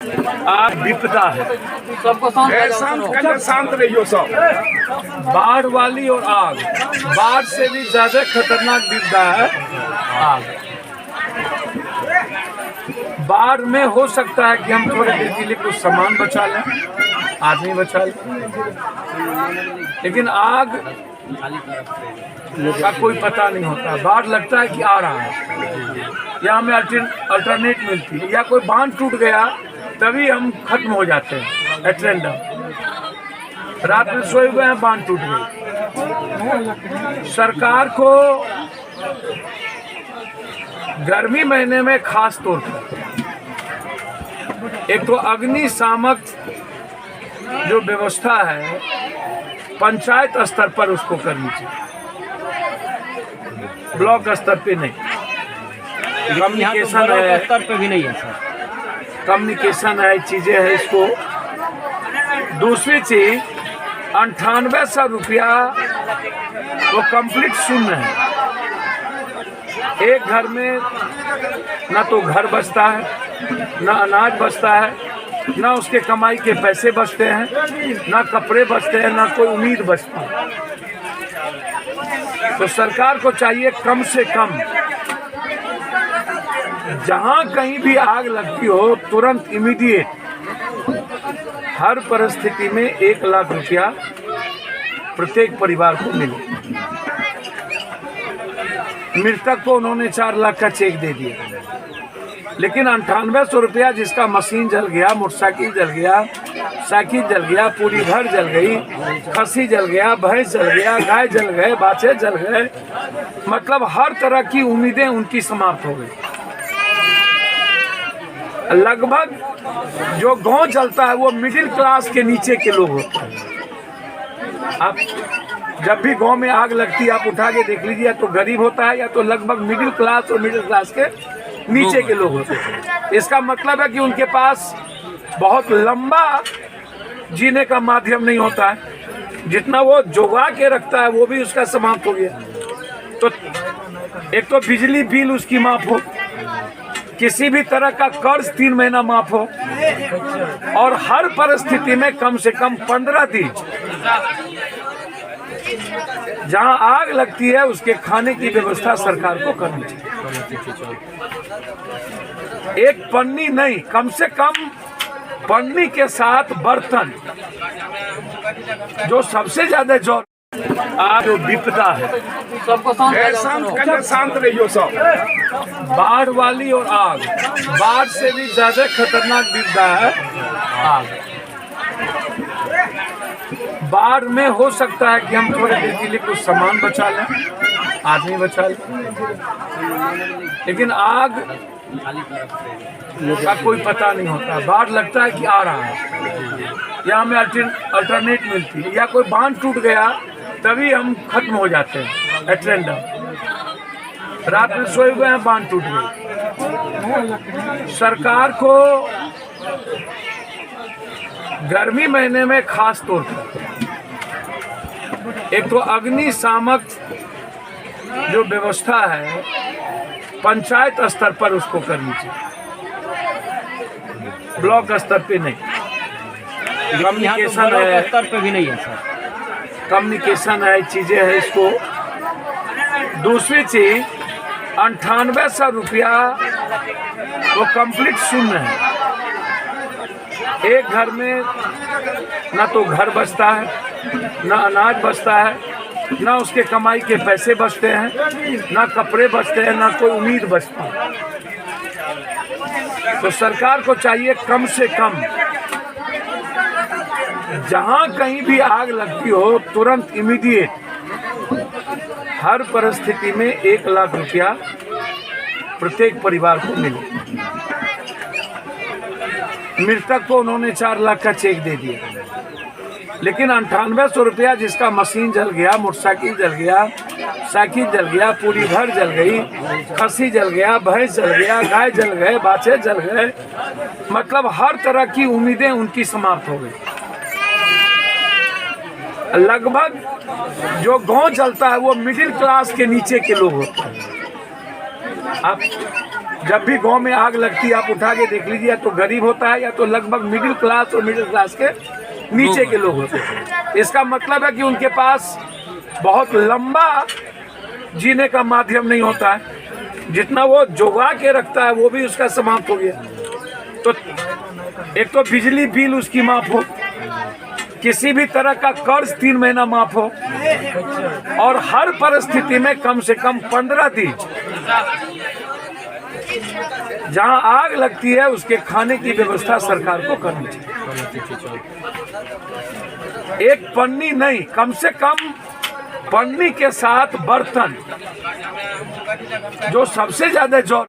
आज विपदा है, सबको शांत रहियो सब। बाढ़ वाली और आग, बाढ़ से भी ज्यादा खतरनाक विपदा है आग। बाढ़ में हो सकता है कि हम थोड़े देर के लिए कुछ सामान बचा लें, आदमी बचा लें, लेकिन आग का कोई पता नहीं होता। बाढ़ लगता है कि आ रहा है, या हमें अल्टरनेट मिलती है, या कोई बांध टूट गया तभी हम खत्म हो जाते हैं। एट्रेंडम रात में सोए हुए हैं, बांध टूट गई। सरकार को गर्मी महीने में खास तौर पर एक तो अग्निशामक जो व्यवस्था है पंचायत स्तर पर उसको करनी चाहिए, ब्लॉक स्तर पे नहीं। कम्युनिकेशन है, स्तर पे भी नहीं है सर। कम्युनिकेशन है, चीजें है इसको। दूसरी चीज 9800 रुपया वो कंप्लीट शून्य है। एक घर में ना तो घर बचता है, ना अनाज बचता है, ना उसके कमाई के पैसे बचते हैं, ना कपड़े बचते हैं, ना कोई उम्मीद बचता है। तो सरकार को चाहिए कम से कम जहां कहीं भी आग लगती हो तुरंत इमीडिएट हर परिस्थिति में 1 लाख रुपया प्रत्येक परिवार को मिले। मृतक को उन्होंने 4 लाख का चेक दे दिया, लेकिन 9800 रुपया जिसका मशीन जल गया, मोटरसाइकिल जल गया, साइकिल जल गया, पूरी घर जल गई, खसी जल गया, भैंस जल गया, गाय जल गए, बाछे जल गए, मतलब हर तरह की उम्मीदें उनकी समाप्त हो गई। लगभग जो गांव चलता है वो मिडिल क्लास के नीचे के लोग होते हैं। आप जब भी गांव में आग लगती है आप उठा के देख लीजिए, या तो गरीब होता है या तो लगभग मिडिल क्लास और मिडिल क्लास के नीचे के लोग होते हैं। इसका मतलब है कि उनके पास बहुत लंबा जीने का माध्यम नहीं होता है, जितना वो जोगा के रखता है वो भी उसका समाप्त हो गया। तो एक तो बिजली बिल उसकी माफ हो, किसी भी तरह का कर्ज 3 महीना माफ हो, और हर परिस्थिति में कम से कम 15 दिन जहां आग लगती है उसके खाने की व्यवस्था सरकार को करनी चाहिए। एक पन्नी नहीं, कम से कम पन्नी के साथ बर्तन, जो सबसे ज्यादा जो आज जो विपदा है, सबको शांत रहियो सब। बाढ़ वाली और आग, बाढ़ से भी ज्यादा खतरनाक विपदा है आग। बाढ़ में हो सकता है कि हम थोड़े देर के लिए कुछ सामान बचा लें, आदमी बचा लें, लेकिन आग का कोई पता नहीं होता। बाढ़ लगता है कि आ रहा है, या हमें अल्टरनेट मिलती है, या कोई बांध टूट गया तभी हम खत्म हो जाते हैं। एट्रेंडम रात में सोए हुए हैं, बांध टूट गई। सरकार को गर्मी महीने में खास तौर पर एक तो अग्निशामक जो व्यवस्था है पंचायत स्तर पर उसको करनी चाहिए, ब्लॉक स्तर पे नहीं। कम्युनिकेशन है, स्तर पे भी नहीं है सर। कम्युनिकेशन है, चीजें है इसको। दूसरी चीज 9800 रुपया वो कंप्लीट शून्य है। एक घर में ना तो घर बचता है, ना अनाज बचता है, ना उसके कमाई के पैसे बचते हैं, ना कपड़े बचते हैं, ना कोई उम्मीद बचती है। तो सरकार को चाहिए कम से कम जहां कहीं भी आग लगती हो तुरंत इमीडिएट हर परिस्थिति में 1 लाख रुपया प्रत्येक परिवार को मिले। मृतक को उन्होंने 4 लाख का चेक दे दिया, लेकिन 9800 रुपया जिसका मशीन जल गया, मोटरसाइकिल जल गया, साइकिल जल गया, पूरी घर जल गई, खसी जल गया, भैंस जल गया, गाय जल गए, बाछे जल गए, मतलब हर तरह की उम्मीदें उनकी समाप्त हो गई। लगभग जो गांव चलता है वो मिडिल क्लास के नीचे के लोग होते हैं। आप जब भी गांव में आग लगती है आप उठा के देख लीजिए, या तो गरीब होता है या तो लगभग मिडिल क्लास और मिडिल क्लास के नीचे के लोग होते हैं। इसका मतलब है कि उनके पास बहुत लंबा जीने का माध्यम नहीं होता है, जितना वो जोगा के रखता है वो भी उसका समाप्त हो गया। तो एक तो बिजली बिल उसकी माफ हो, किसी भी तरह का कर्ज 3 महीना माफ हो, और हर परिस्थिति में कम से कम 15 दिन जहां आग लगती है उसके खाने की व्यवस्था सरकार को करनी चाहिए। एक पन्नी नहीं, कम से कम पन्नी के साथ बर्तन, जो सबसे ज्यादा जो